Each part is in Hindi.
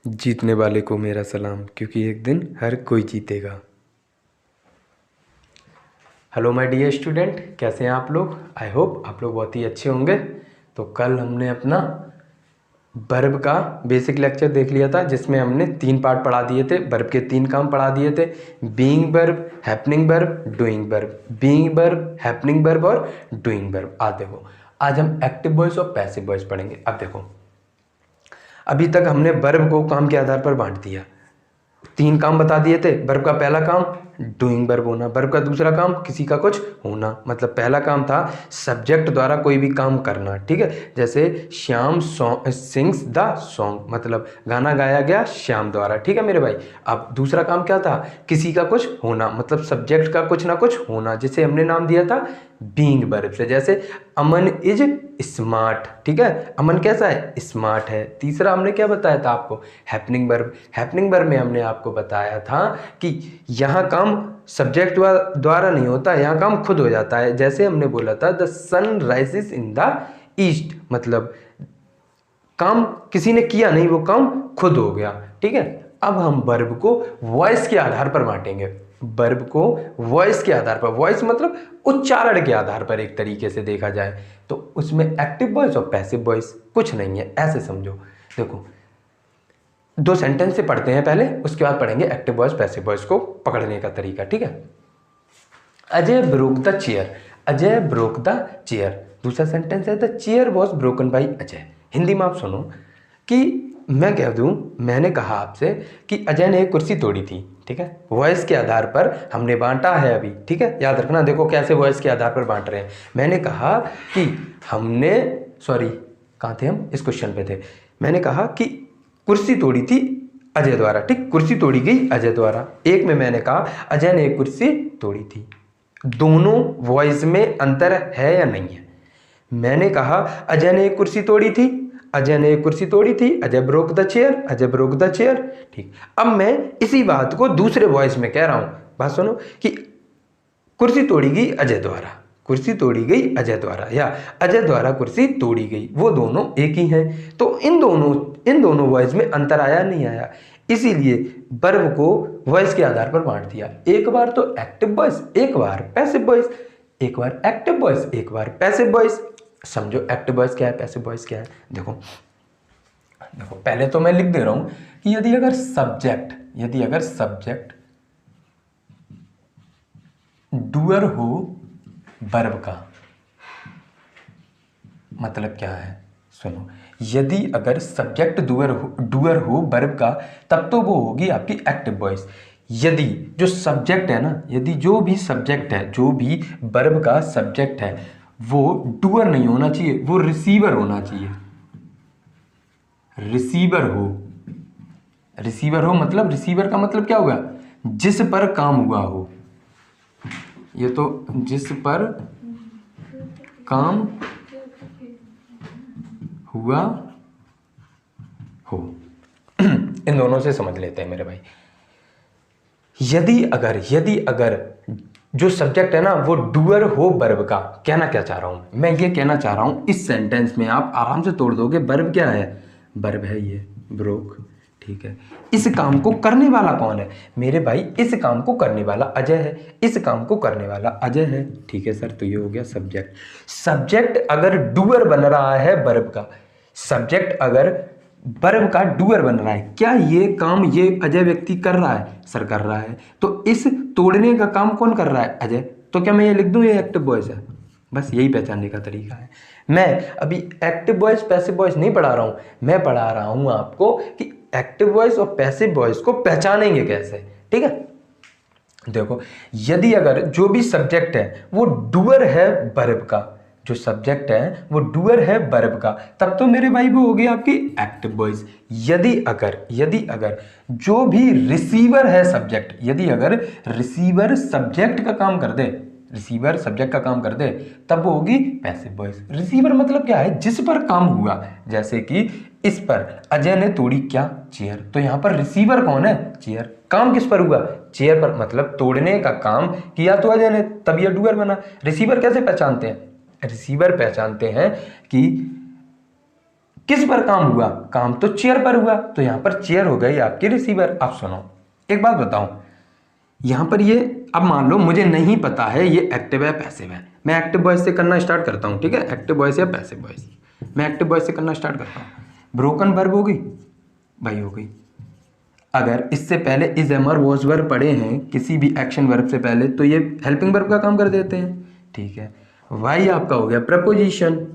जीतने वाले को मेरा सलाम, क्योंकि एक दिन हर कोई जीतेगा। हेलो माय डियर स्टूडेंट, कैसे हैं आप लोग? आई होप आप लोग बहुत ही अच्छे होंगे। तो कल हमने अपना वर्ब का बेसिक लेक्चर देख लिया था, जिसमें हमने 3 पार्ट पढ़ा दिए थे। वर्ब के 3 काम पढ़ा दिए थे: being verb, happening verb, doing verb. Being verb, happening verb और डूइंग वर्ब। आज देखो, आज हम एक्टिव वॉइस और पैसिव वॉइस पढ़ेंगे। अब देखो, अभी तक हमने वर्ब को काम के आधार पर बांट दिया। 3 काम बता दिए थे। वर्ब का पहला काम डूइंग वर्ब होना, वर्ब का दूसरा काम किसी का कुछ होना। मतलब पहला काम था सब्जेक्ट द्वारा कोई भी काम करना, ठीक है। जैसे श्याम सिंग्स द सॉन्ग, मतलब गाना गाया गया श्याम द्वारा, ठीक है मेरे भाई। अब दूसरा काम क्या था? किसी का कुछ होना, मतलब सब्जेक्ट का कुछ ना कुछ होना, जिसे हमने नाम दिया था बीइंग वर्ब से। जैसे अमन इज स्मार्ट, ठीक है। अमन कैसा है? स्मार्ट है। तीसरा हमने क्या बताया था आपको? Happening verb. हैपनिंग वर्ब में हमने आपको बताया था कि यहाँ काम सब्जेक्ट द्वारा नहीं होता, यहाँ काम खुद हो जाता है। जैसे हमने बोला था the sun rises in the east, मतलब काम किसी ने किया नहीं, वो काम खुद हो गया, ठीक है। अब हम वर्ब को वॉइस के आधार पर बांटेंगे। वर्ब को वॉइस के आधार पर, वॉइस मतलब उच्चारण के आधार पर, एक तरीके से देखा जाए तो उसमें एक्टिव वॉइस और पैसिव वॉइस कुछ नहीं है, ऐसे समझो। देखो, 2 सेंटेंस से पढ़ते हैं पहले, उसके बाद पढ़ेंगे एक्टिव वॉइस पैसिव वॉइस को पकड़ने का तरीका, ठीक है। Ajay broke the chair, Ajay broke the chair. दूसरा सेंटेंस है the chair was broken by Ajay. Hindi में आप सुनो कि मैं कह दूं, मैंने कहा आपसे कि अजय ने एक कुर्सी तोड़ी थी, ठीक है। वॉइस के आधार पर हमने बांटा है अभी, ठीक है। याद रखना, देखो कैसे वॉइस के आधार पर बांट रहे हैं। मैंने कहा कि हमने, सॉरी कहाँ थे हम? इस क्वेश्चन पे थे। मैंने कहा कि कुर्सी तोड़ी थी अजय द्वारा, ठीक। कुर्सी तोड़ी गई अजय द्वारा। एक में मैंने कहा अजय ने एक कुर्सी तोड़ी थी। दोनों वॉइस में अंतर है या नहीं है? मैंने कहा अजय ने एक कुर्सी तोड़ी थी, अजय ने एक कुर्सी तोड़ी थी, Ajay broke the chair, Ajay broke the chair, ठीक। अब मैं इसी बात को दूसरे वॉइस में कह रहा हूं। बात सुनो कि कुर्सी तोड़ी गई अजय द्वारा, कुर्सी तोड़ी गई अजय द्वारा, या अजय द्वारा कुर्सी तोड़ी गई, वो दोनों एक ही हैं। तो इन दोनों वॉइस में अंतर आया नहीं आया? इसीलिए वर्ब को वॉइस के आधार पर बांट दिया। एक बार तो एक्टिव वॉइस, एक बार पैसिव वॉइस, एक बार एक्टिव वॉइस, एक बार पैसिव वॉइस। समझो एक्टिव वॉइस क्या है, पैसिव वॉइस क्या है। देखो देखो, पहले तो मैं लिख दे रहा हूं कि यदि अगर सब्जेक्ट डूअर हो वर्ब का, मतलब क्या है सुनो। यदि अगर सब्जेक्ट डूअर हो वर्ब का, तब तो वो होगी आपकी एक्टिव वॉइस। यदि जो सब्जेक्ट है ना, यदि जो भी सब्जेक्ट है, जो भी वर्ब का सब्जेक्ट है, वो डूअर नहीं होना चाहिए, वो रिसीवर होना चाहिए। रिसीवर हो मतलब, रिसीवर का मतलब क्या होगा? जिस पर काम हुआ हो। ये तो जिस पर काम हुआ हो। इन दोनों से समझ लेते हैं मेरे भाई। यदि अगर जो सब्जेक्ट है ना वो डूअर हो वर्ब का, कहना क्या चाह रहा हूं मैं? ये कहना चाह रहा हूं, इस सेंटेंस में आप आराम से तोड़ दोगे। वर्ब क्या है? वर्ब है ये ब्रोक, ठीक है। इस काम को करने वाला कौन है मेरे भाई? इस काम को करने वाला अजय है, इस काम को करने वाला अजय है, ठीक है सर। तो ये हो गया सब्जेक्ट। सब्जेक्ट अगर डूअर बन रहा है वर्ब का, सब्जेक्ट अगर वर्ब का डूअर बन रहा है, क्या ये काम ये अजय व्यक्ति कर रहा है? सर कर रहा है। तो इस तोड़ने का काम कौन कर रहा है? अजय। तो क्या मैं ये लिख दूं ये एक्टिव वॉइस है? बस यही पहचानने का तरीका है। मैं अभी एक्टिव वॉइस पैसिव वॉइस नहीं पढ़ा रहा हूं, मैं पढ़ा रहा हूं आपको कि एक्टिव वॉइस और पैसिव वॉइस को पहचानेंगे कैसे, ठीक है। देखो, यदि अगर जो भी सब्जेक्ट है वो डूअर है वर्ब का, जो सब्जेक्ट है वो डूअर है वर्ब का, तब तो मेरे भाई वो होगी आपकी एक्टिव वॉइस। यदि अगर जो भी रिसीवर है सब्जेक्ट, यदि अगर रिसीवर सब्जेक्ट का काम कर दे, रिसीवर सब्जेक्ट का काम कर दे, तब वो होगी पैसिव वॉइस। रिसीवर मतलब क्या है? जिस पर काम हुआ। जैसे कि इस पर अजय ने तोड़ी क्या? चेयर। तो यहां पर रिसीवर कौन है? चेयर। काम किस पर हुआ? चेयर पर, मतलब तोड़ने का काम किया तो अजय ने, तब यह डूअर बना। रिसीवर कैसे पहचानते हैं? रिसीवर पहचानते हैं कि किस पर काम हुआ? काम तो चेयर पर हुआ, तो यहाँ पर चेयर हो गई आपकी रिसीवर। अब सुनो एक बात बताऊं, यहाँ पर ये अब मान लो मुझे नहीं पता है ये एक्टिव है पैसिव है, मैं एक्टिव वॉइस से करना स्टार्ट करता हूँ, ठीक है, एक्टिव वॉइस या पैसिव वॉइस, मैं एक्टिव वॉइस से करना स्टार्ट करता हूँ। ब्रोकन वर्ब हो गई भाई, हो गई। अगर इससे पहले इज एम और वॉज वर्ब पढ़े हैं किसी भी एक्शन वर्ब से पहले, तो ये हेल्पिंग वर्ब का काम कर देते हैं, ठीक है। वाई आपका हो गया प्रपोजिशन,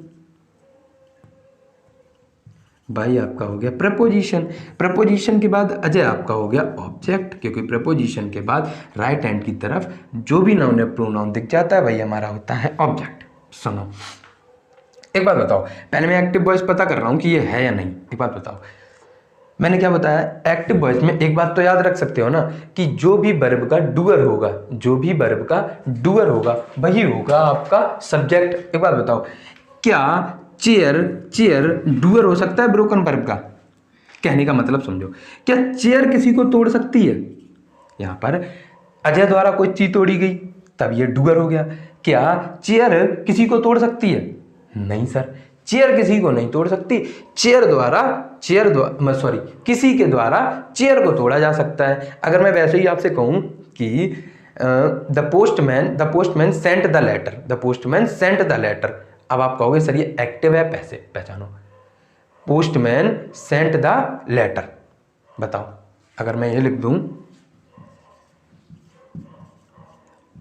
भाई आपका हो गया प्रपोजिशन। प्रपोजिशन के बाद अजय आपका हो गया ऑब्जेक्ट, क्योंकि प्रपोजिशन के बाद राइट हैंड की तरफ जो भी नाउन या प्रोनाउन दिख जाता है वही हमारा होता है ऑब्जेक्ट। सुनो एक बात बताओ, पहले मैं एक्टिव वॉइस पता कर रहा हूं कि ये है या नहीं। एक बात बताओ, मैंने क्या बताया? एक्टिव वॉइस में एक बात तो याद रख सकते हो ना कि जो भी वर्ब का डूअर होगा, जो भी वर्ब का डूअर होगा वही होगा आपका सब्जेक्ट। एक बात बताओ, क्या चेयर चेयर डूअर हो सकता है ब्रोकन वर्ब का? कहने का मतलब समझो, क्या चेयर किसी को तोड़ सकती है? यहां पर अजय द्वारा कोई चीज तोड़ी गई तब ये डूअर हो गया। क्या चेयर किसी को तोड़ सकती है? नहीं सर, चेयर किसी को नहीं तोड़ सकती। किसी के द्वारा चेयर को तोड़ा जा सकता है। अगर मैं वैसे ही आपसे कहूं कि the postman sent the letter, the postman sent the letter, अब आप कहोगे सर ये एक्टिव है पैसिव, पहचानो। पोस्टमैन सेंट द लेटर, बताओ अगर मैं ये लिख दूं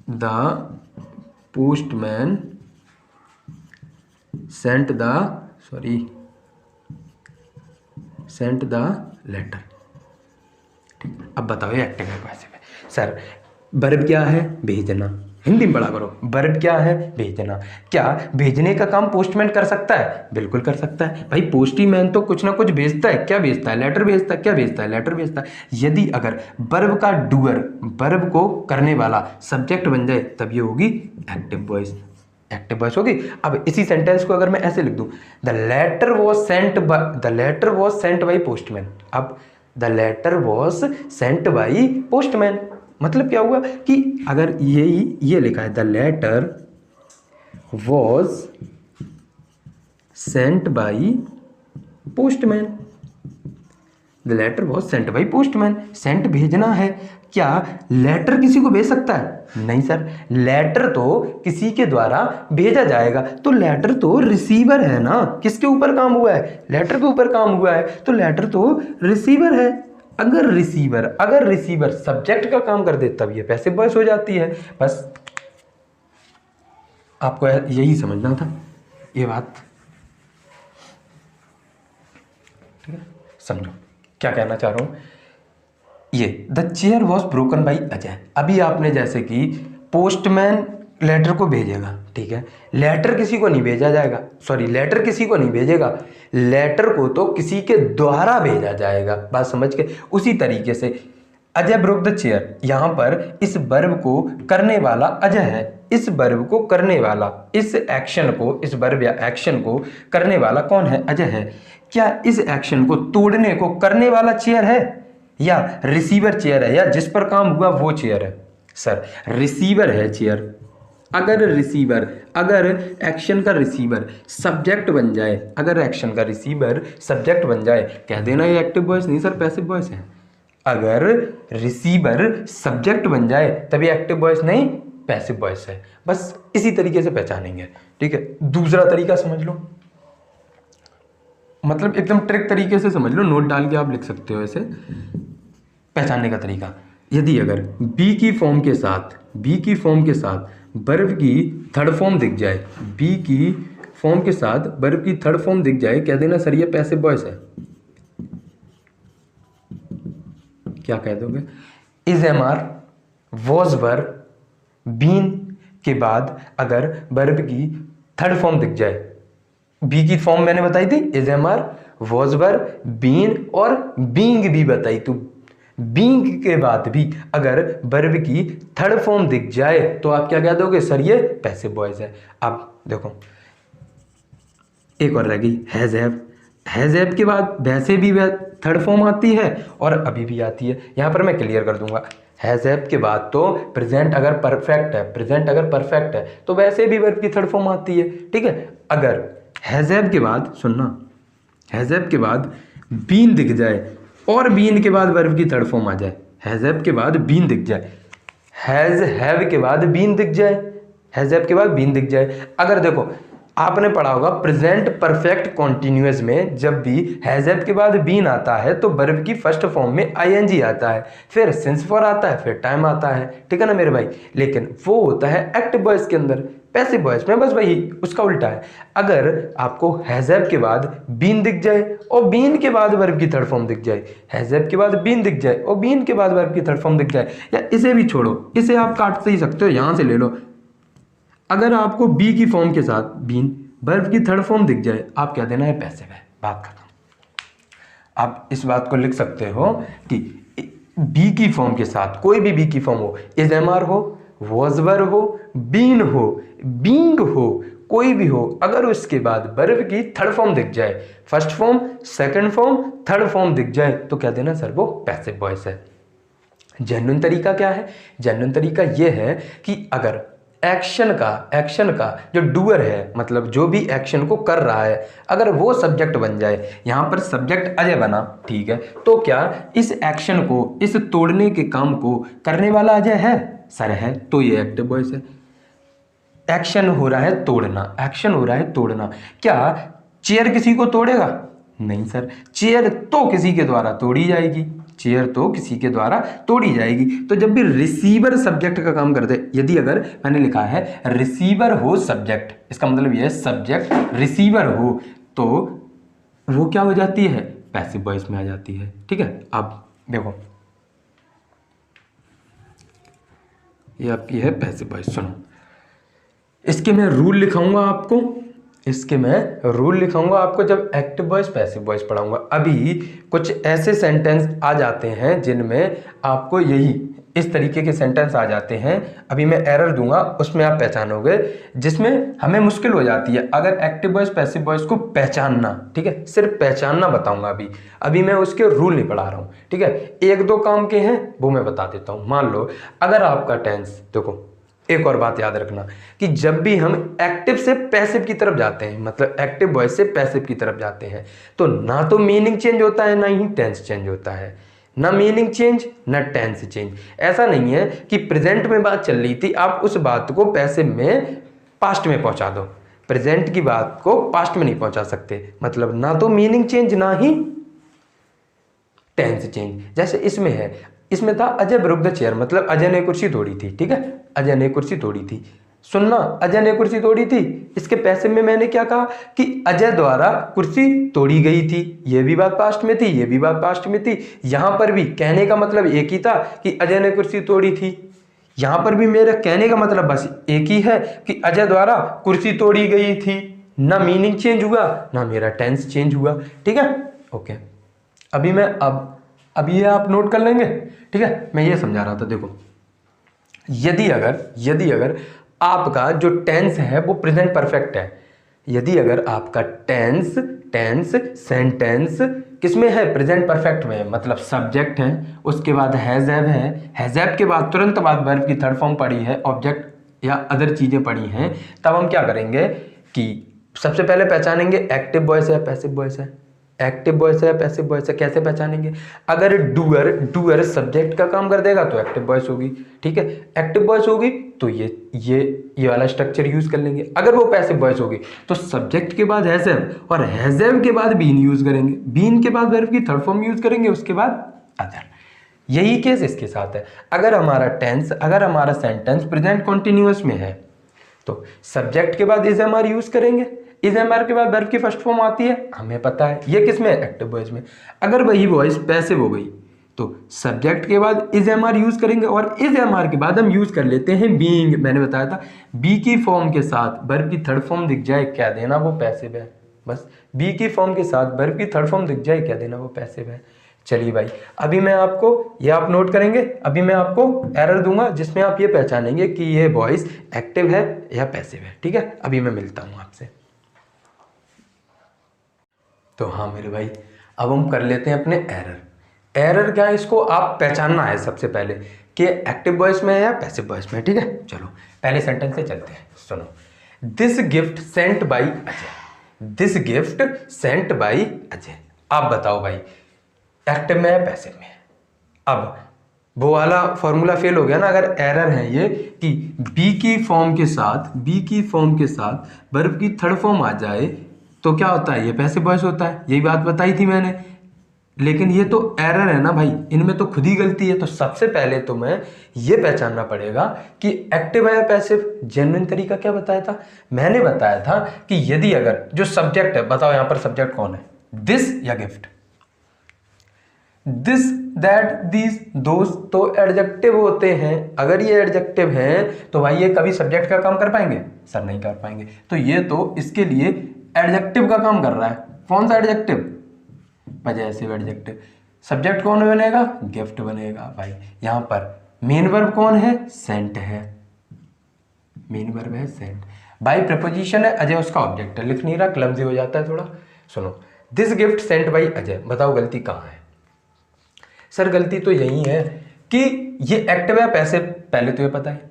the postman sent the letter, अब बताओ ये एक्टिव है पैसिव है? सर वर्ब क्या है? भेजना। हिंदी में पढ़ा करो, वर्ब क्या है? भेजना। क्या भेजने का काम पोस्टमैन कर सकता है? बिल्कुल कर सकता है भाई, पोस्टमैन तो कुछ ना कुछ भेजता है। क्या भेजता है? लेटर भेजता है। क्या भेजता है? लेटर भेजता है। यदि अगर वर्ब का डूअर, वर्ब को करने वाला सब्जेक्ट बन जाए तब ये होगी एक्टिव वॉइस, एक्टिव वॉइस होगी। अब इसी सेंटेंस को अगर मैं ऐसे लिख दूं, the letter was sent by postman, अब the letter was sent by postman, मतलब क्या हुआ कि अगर ये लिखा है the letter was sent by postman, the letter was sent by postman, sent भेजना है। क्या लेटर किसी को भेज सकता है? नहीं सर, लेटर तो किसी के द्वारा भेजा जाएगा, तो लेटर तो रिसीवर है ना। किसके ऊपर काम हुआ है? लेटर के ऊपर काम हुआ है, तो लेटर तो रिसीवर है। अगर रिसीवर सब्जेक्ट का काम कर दे तब ये पैसिव वॉइस हो जाती है। बस आपको यही समझना था ये बात, ठीक है? समझो क्या कहना चाह रहा हूं। ये the chair was broken by Ajay, अभी आपने जैसे कि पोस्टमैन लेटर को भेजेगा, ठीक है, लेटर किसी को नहीं भेजा जाएगा, लेटर किसी को नहीं भेजेगा, लेटर को तो किसी के द्वारा भेजा जाएगा। बात समझ के? उसी तरीके से अजय ब्रोक द चेयर, यहां पर इस वर्ब को करने वाला अजय है, इस वर्ब को करने वाला, इस एक्शन को, इस वर्ब या एक्शन को करने वाला कौन है? अजय है। क्या इस एक्शन को तोड़ने को करने वाला चेयर है या रिसीवर चेयर है, या जिस पर काम हुआ वो चेयर है? सर रिसीवर है चेयर। अगर एक्शन का रिसीवर सब्जेक्ट बन जाए, अगर एक्शन का रिसीवर सब्जेक्ट बन जाए, कह देना ये एक्टिव वॉइस नहीं सर पैसिव वॉइस है। अगर रिसीवर सब्जेक्ट बन जाए तभी एक्टिव वॉइस नहीं पैसिव वॉइस है। बस इसी तरीके से पहचानेंगे, ठीक है। दूसरा तरीका समझ लो, मतलब एकदम ट्रिक तरीके से समझ लो, नोट डाल के आप लिख सकते हो ऐसे पहचानने का तरीका। यदि अगर बी की फॉर्म के साथ वर्ब की थर्ड फॉर्म दिख जाए, बी की फॉर्म के साथ वर्ब की थर्ड फॉर्म दिख जाए, कह देना सर ये पैसिव वॉइस है। क्या कह दोगे? Is am are was were been के बाद अगर वर्ब की थर्ड फॉर्म दिख जाए, बी की फॉर्म मैंने बताई थी, is am are was were been और बीइंग भी बताई, तो बीइंग के बाद भी अगर वर्ब की थर्ड फॉर्म दिख जाए तो आप क्या कह दोगे? सर ये पैसिव वॉइस है। अब देखो एक और रह गई, हैज हैव के बाद वैसे भी थर्ड फॉर्म आती है और अभी भी आती है। यहां पर मैं क्लियर कर दूंगा, हैज हैव के बाद तो प्रेजेंट अगर परफेक्ट है तो वैसे भी वर्ब की थर्ड फॉर्म आती है, ठीक है। अगर हैज हैव के बाद सुनना, हैज़ हैव के बाद बीन दिख जाए और बीन के बाद वर्ब की थर्ड फॉर्म आ जाए, हैज़ हैव के बाद बीन दिख जाए, हैज़ हैव के बाद बीन दिख जाए, हैज़ हैव के बाद बीन दिख जाए। अगर देखो आपने पढ़ा होगा प्रेजेंट परफेक्ट कॉन्टिन्यूअस में जब भी हैज़ हैव के बाद बीन आता है तो वर्ब की फर्स्ट फॉर्म में आईएनजी आता है, फिर सिंस फॉर आता है, फिर टाइम आता है, ठीक है ना मेरे भाई। लेकिन वो होता है एक्टिव वॉइस के अंदर, पैसिव वॉइस में बस वही उसका उल्टा है। अगर आपको हैज़ हैव के बाद बीन दिख जाए और बीन के बाद वर्ब की थर्ड फॉर्म दिख जाए, हैज़ हैव के बाद बीन दिख जाए और बीन के बाद वर्ब की थर्ड फॉर्म दिख जाए, या इसे भी छोड़ो, इसे आप काट से ही सकते हो, यहां से ले लो। अगर आपको बी की फॉर्म के साथ बीन वर्ब की थर्ड फॉर्म दिख जाए, आप क्या देना है, पैसिव है, बात खत्म। आप इस बात को लिख सकते हो कि बी की फॉर्म के साथ कोई भी बी की फॉर्म हो, इज एम आर हो, वॉज वर हो, बीन हो, बींग हो, कोई भी हो, अगर उसके बाद वर्ब की थर्ड फॉर्म दिख जाए, first form, second form, third form दिख जाए, तो क्या देना सर, वो पैसिव वॉइस है। जेन्युइन तरीका क्या है, जेन्युइन तरीका ये है कि अगर एक्शन का जो डूअर है, मतलब जो भी एक्शन को कर रहा है, अगर वो सब्जेक्ट बन जाए, यहाँ पर सब्जेक्ट अजय बना, ठीक है, तो क्या इस एक्शन को, इस तोड़ने के काम को करने वाला अजय है, सर है, तो ये एक्टिव वॉइस है। एक्शन हो रहा है तोड़ना, एक्शन हो रहा है तोड़ना, क्या चेयर किसी को तोड़ेगा, नहीं सर, चेयर तो किसी के द्वारा तोड़ी जाएगी, चेयर तो किसी के द्वारा तोड़ी जाएगी। तो जब भी रिसीवर सब्जेक्ट का काम करते, यदि अगर मैंने लिखा है रिसीवर हो सब्जेक्ट, इसका मतलब यह है सब्जेक्ट रिसीवर हो, तो वो क्या हो जाती है, पैसिव वॉइस में आ जाती है, ठीक है। अब देखो ये आपकी है पैसिव वॉइस, सुनो इसके मैं रूल लिखाऊंगा आपको, इसके मैं रूल लिखाऊंगा आपको जब एक्टिव वॉइस पैसिव वॉइस पढ़ाऊंगा। अभी कुछ ऐसे सेंटेंस आ जाते हैं जिनमें आपको यही इस तरीके के सेंटेंस आ जाते हैं, अभी मैं एरर दूंगा, उसमें आप पहचानोगे, जिसमें हमें मुश्किल हो जाती है अगर एक्टिव वॉइस पैसिव वॉइस को पहचानना, ठीक है, सिर्फ पहचानना बताऊंगा अभी मैं उसके रूल नहीं पढ़ा रहा हूँ, ठीक है। एक दो काम के हैं वो मैं बता देता हूँ। मान लो अगर आपका टेंस, देखो एक और बात याद रखना कि जब भी हम एक्टिव से पैसिव की तरफ जाते हैं, मतलब एक्टिव वॉइस से पैसिव की तरफ जाते हैं, तो ना तो मीनिंग चेंज होता है ना ही टेंस चेंज होता है, ना मीनिंग चेंज ना टेंस चेंज। ऐसा नहीं है कि प्रेजेंट में बात चल रही थी, आप उस बात को पैसिव में पास्ट में पहुंचा दो, प्रेजेंट की बात को पास्ट में नहीं पहुंचा सकते, मतलब ना तो मीनिंग चेंज ना ही टेंस चेंज। जैसे इसमें है, इसमें था अजय ब्रोक द चेयर, मतलब अजय ने कुर्सी तोड़ी थी, ठीक है, अजय ने कुर्सी तोड़ी थी, सुनना, अजय ने कुर्सी तोड़ी थी। इसके पैसिव में मैंने क्या कहा कि अजय द्वारा कुर्सी तोड़ी गई थी, ये भी बात पास्ट में थी, ये भी बात पास्ट में थी। यहां पर भी कहने का मतलब एक ही था कि अजय ने कुर्सी तोड़ी थी, यहां पर भी मेरा कहने का मतलब बस एक ही है कि अजय द्वारा कुर्सी तोड़ी गई थी। ना मीनिंग चेंज हुआ ना मेरा टेंस चेंज हुआ, ठीक है, ओके। अभी मैं अब ये आप नोट कर लेंगे, ठीक है। मैं ये समझा रहा था, देखो यदि अगर आपका जो टेंस है वो प्रेजेंट परफेक्ट है, यदि अगर आपका टेंस सेंटेंस किसमें है, प्रेजेंट परफेक्ट में, मतलब सब्जेक्ट है, उसके बाद हैज हैव है, हैज हैव के बाद तुरंत बाद वर्ब की थर्ड फॉर्म पड़ी है, ऑब्जेक्ट या अदर चीजें पड़ी हैं, तब हम क्या करेंगे कि सबसे पहले पहचानेंगे एक्टिव वॉइस है पैसिव वॉइस है, एक्टिव वॉइस है पैसिव वॉइस है। कैसे पहचानेंगे, अगर डूअर सब्जेक्ट का काम कर देगा तो एक्टिव वॉइस होगी, ठीक है, एक्टिव वॉइस होगी तो ये वाला स्ट्रक्चर यूज कर लेंगे। अगर वो पैसिव वॉइस होगी तो सब्जेक्ट के बाद हैज हैव और हैज हैव के बाद बीन यूज करेंगे, बीन के बाद वर्ब की थर्ड फॉर्म यूज करेंगे, उसके बाद अदर। यही केस इसके साथ है। अगर हमारा सेंटेंस प्रेजेंट कॉन्टिन्यूअस में है तो सब्जेक्ट के बाद इज एम आर यूज करेंगे, इज एम आर के बाद वर्ब की फर्स्ट फॉर्म आती है, हमें पता है ये किसमें, एक्टिव वॉइस में। अगर वही वॉइस पैसिव हो गई तो सब्जेक्ट के बाद इज एम आर यूज करेंगे और इज एम आर के बाद हम यूज कर लेते हैं बीइंग। मैंने बताया था बी की फॉर्म के साथ वर्ब की थर्ड फॉर्म दिख जाए क्या देना, वो पैसिव है, बस बी की फॉर्म के साथ वर्ब की थर्ड फॉर्म दिख जाए क्या देना, वो पैसिव है। चलिए भाई, अभी मैं आपको ये आप नोट करेंगे, अभी मैं आपको एरर दूंगा जिसमें आप ये पहचानेंगे कि ये वॉइस एक्टिव है या पैसिव है, ठीक है। अभी मैं मिलता हूं आपसे। तो हाँ मेरे भाई, अब हम कर लेते हैं अपने एरर क्या है, इसको आप पहचानना है सबसे पहले कि एक्टिव वॉइस में है या पैसिव वॉइस में, ठीक है। चलो पहले सेंटेंस से चलते हैं, सुनो। This gift Saint by Ajay, this gift Saint by Ajay. आप बताओ भाई, एक्टिव में है पैसिव में है? अब वो वाला फॉर्मूला फेल हो गया ना, अगर एरर है ये कि बी की फॉर्म के साथ वर्ब की थर्ड फॉर्म आ जाए तो क्या होता है, ये पैसिव वॉइस होता है। यही बात बताई थी मैंने, लेकिन ये तो एरर है ना भाई, इनमें तो खुद ही गलती है। तो सबसे पहले तो मैं ये पहचानना पड़ेगा कि एक्टिव है या पैसिव। जेन्युइन तरीका क्या बताया था? मैंने बताया था कि यदि अगर जो सब्जेक्ट है, बताओ यहां पर सब्जेक्ट कौन है, दिस या गिफ्ट? दिस, दैट, दीज, दोस तो एडजेक्टिव होते हैं। अगर ये एडजेक्टिव हैं तो भाई ये कभी सब्जेक्ट का काम कर पाएंगे? सर नहीं कर पाएंगे। तो ये तो इसके लिए एडजेक्टिव का काम कर रहा है। कौन सा एडजेक्टिव? Possessive adjective. सब्जेक्ट कौन बनेगा? गिफ्ट बनेगा। भाई यहां पर मेन वर्ब कौन है? सेंट है। मेन वर्ब है सेंट। भाई प्रपोजिशन है अजय, उसका ऑब्जेक्ट है। लिख नहीं रहा, क्लमजी हो जाता है थोड़ा। सुनो, this gift Saint by Ajay. बताओ गलती कहां है? सर गलती तो यही है कि ये एक्टिव है पैसिव, पहले तो ये पता है।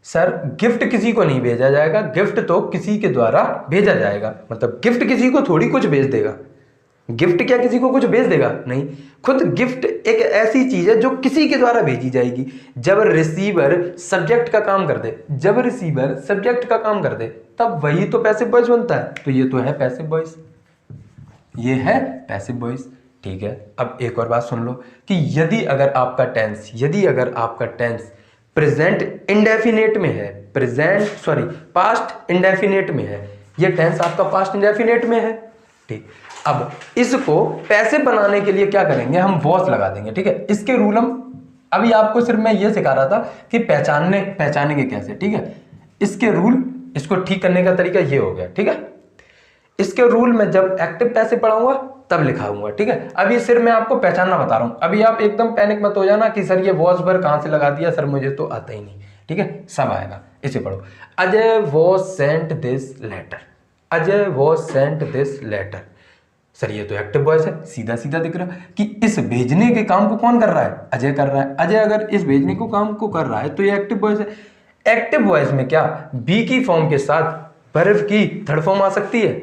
सर गिफ्ट किसी को नहीं भेजा जाएगा, गिफ्ट तो किसी के द्वारा भेजा जाएगा। मतलब गिफ्ट किसी को थोड़ी कुछ भेज देगा। गिफ्ट क्या किसी को कुछ भेज देगा? नहीं। खुद गिफ्ट एक ऐसी चीज है जो किसी के द्वारा भेजी जाएगी। जब रिसीवर सब्जेक्ट का काम कर दे, जब रिसीवर सब्जेक्ट का काम कर दे, तब वही तो पैसिव वॉइस बनता है। तो ये तो है पैसिव वॉइस, ये है पैसिव वॉइस। ठीक है, अब एक और बात सुन लो कि यदि अगर आपका टेंस प्रेजेंट इंडेफिनेट में है, पास्ट इंडेफिनेट में है, ये टेंस आपका पास्ट इंडेफिनेट में है। ठीक, अब इसको पैसिव बनाने के लिए क्या करेंगे, हम वॉस लगा देंगे। ठीक है, इसके रूल हम अभी आपको सिर्फ मैं ये सिखा रहा था कि पहचानेंगे कैसे। ठीक है, इसके रूल, इसको ठीक करने का तरीका ये हो गया। ठीक है, इसके रूल में जब एक्टिव पैसिव पढ़ाऊंगा तब लिखाऊंगा। ठीक है, अभी सिर्फ मैं आपको पहचानना बता रहा हूं। अभी आप एकदम पैनिक मत हो जाना कि सर ये वॉज वर्ब कहां से लगा दिया, सर मुझे तो आता ही नहीं। ठीक है, सब आएगा, इसे पढ़ो। Ajay was sent this letter. Ajay was sent this letter. Sir ये तो एक्टिव वॉइस है, सीधा सीधा दिख रहा है कि इस भेजने के काम को कौन कर रहा है? अजय कर रहा है। अजय अगर इस भेजने को काम को कर रहा है तो ये एक्टिव वॉइस है। एक्टिव वॉइस में क्या बी की फॉर्म के साथ वर्ब की थर्ड फॉर्म आ सकती है?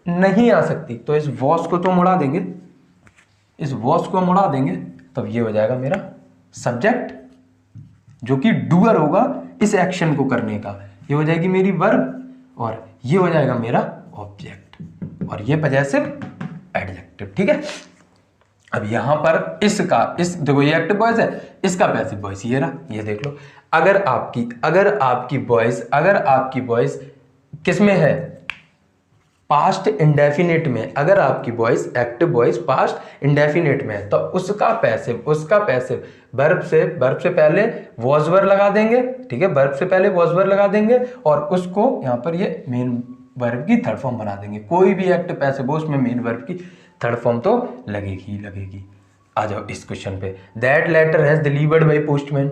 नहीं आ सकती। तो इस वॉस को तो मुड़ा देंगे, इस वॉस को मुड़ा देंगे, तब ये हो जाएगा मेरा सब्जेक्ट, जो कि डूअर होगा इस एक्शन को करने का। ये हो जाएगी मेरी वर्ब और ये हो जाएगा मेरा ऑब्जेक्ट और ये पजेसिव एडजेक्टिव। ठीक है, अब यहां पर इसका देखो ये एक्टिव वॉइस है, इसका पैसिव वॉइस ये रहा, ये देख लो। अगर आपकी वॉइस किस में है? पास्ट इंडेफिनेट में। अगर आपकी voice active voice past indefinite में है तो उसका पैसिव वर्ब से पहले वॉज वर्ब लगा देंगे। ठीक है, वर्ब से पहले वॉज वर्ब लगा देंगे और उसको यहां पर ये मेन वर्ब की थर्ड फॉर्म बना देंगे। कोई भी एक्टिव पैसिव हो उसमें मेन वर्ब की थर्ड फॉर्म तो लगेगी। आ जाओ इस क्वेश्चन पे। That letter has delivered by postman.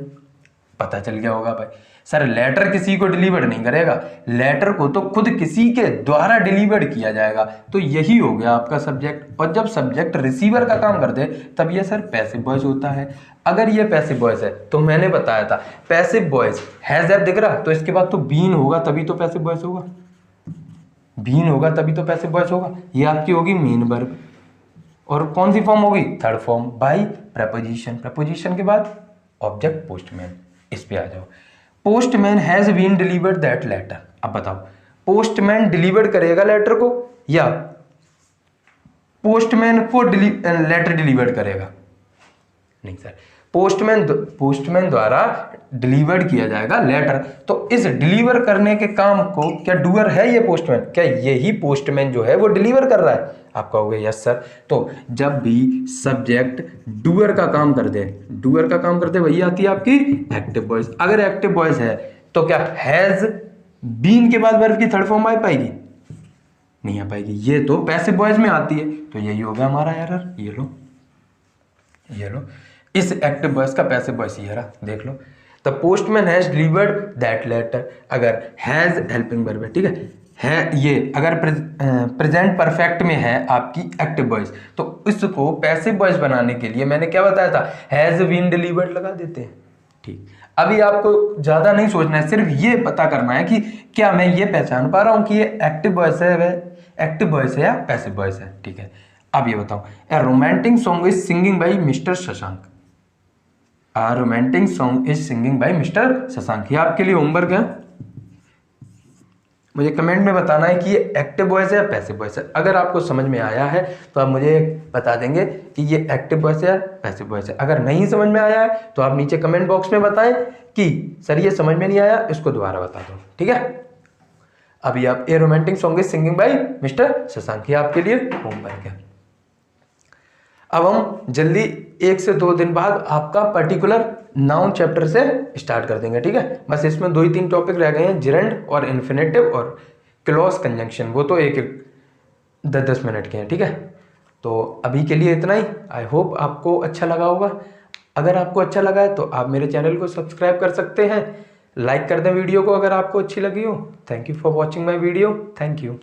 पता चल गया होगा भाई, सर लेटर किसी को डिलीवर नहीं करेगा, लेटर को तो खुद किसी के द्वारा डिलीवर किया जाएगा। तो यही हो गया आपका सब्जेक्ट। और जब सब्जेक्ट रिसीवर का काम कर दे तब ये सर पैसिव वॉइस होता है। अगर ये पैसिव वॉइस है तो मैंने बताया था पैसिव वॉइस हैज एफ दिख रहा, तो इसके बाद तो बीन होगा तभी तो पैसिव वॉइस होगा, बीन होगा तभी तो पैसिव वॉइस होगा। ये आपकी होगी मेन वर्ब और कौन सी फॉर्म होगी? थर्ड फॉर्म बाय प्रपोजिशन के बाद ऑब्जेक्ट पोस्टमैन। इस पे आ जाओ। Postman has been delivered that letter. अब बताओ पोस्टमैन डिलीवर करेगा लेटर को या पोस्टमैन को लेटर डिलीवर करेगा? नहीं सर, पोस्टमैन द्वारा डिलीवर्ड किया जाएगा लेटर। तो इस डिलीवर करने के काम को क्या डूअर है ये पोस्टमैन? क्या यही पोस्टमैन जो है वो डिलीवर कर रहा है? आप कहोगे यस सर। तो जब भी सब्जेक्ट डूअर का काम कर दे वही आती है आपकी एक्टिव वॉइस। अगर एक्टिव वॉइस है तो क्या हैज बीन के बाद वर्ब की थर्ड फॉर्म आ पाएगी? नहीं आ पाएगी, ये तो पैसिव वॉइस में आती है। तो यही हो गया हमारा एरर। ये लो इस एक्टिव वॉइस का पैसिव वॉइस ये रहा, देख लो। The postman has delivered that letter. अगर हैज हेल्पिंग वर्ब है, ठीक है ये अगर प्रेजेंट परफेक्ट में है आपकी एक्टिव वॉइस तो इसको पैसिव वॉइस बनाने के लिए मैंने क्या बताया था? हैज बीन डिलीवर्ड लगा देते हैं। ठीक, अभी आपको ज्यादा नहीं सोचना है, सिर्फ ये पता करना है कि क्या मैं ये पहचान पा रहा हूं कि ये एक्टिव वॉइस है एक्टिव वॉइस है या पैसिव वॉइस है, ठीक है। अब ये बताओ, a romantic song is singing by mister Shashank. A romantic song is singing by mister Shashank. ये आपके लिए होमवर्क है, मुझे कमेंट में बताना है कि ये एक्टिव वॉइस है या पैसिव वॉइस है। अगर आपको समझ में आया है तो आप मुझे बता देंगे कि ये एक्टिव वॉइस है या पैसिव वॉइस है। अगर नहीं समझ में आया है तो आप नीचे कमेंट बॉक्स में बताएं कि सर ये समझ में नहीं आया, इसको दोबारा बता दो, ठीक है। अभी आप ए romantic song is singing by mister Shashank, ये आपके लिए होमवर्क है। अब हम जल्दी 1 से 2 दिन बाद आपका पर्टिकुलर नाउन चैप्टर से स्टार्ट कर देंगे, ठीक है। बस इसमें 2 ही 3 टॉपिक रह गए हैं, जिरेंड और इन्फिनेटिव और क्लॉज कंजंक्शन, वो तो 10-10 मिनट के हैं, ठीक है। तो अभी के लिए इतना ही। आई होप आपको अच्छा लगा होगा। अगर आपको अच्छा लगा है तो आप मेरे चैनल को सब्सक्राइब कर सकते हैं, लाइक कर दें वीडियो को अगर आपको अच्छी लगी हो। Thank you for watching my video, thank you.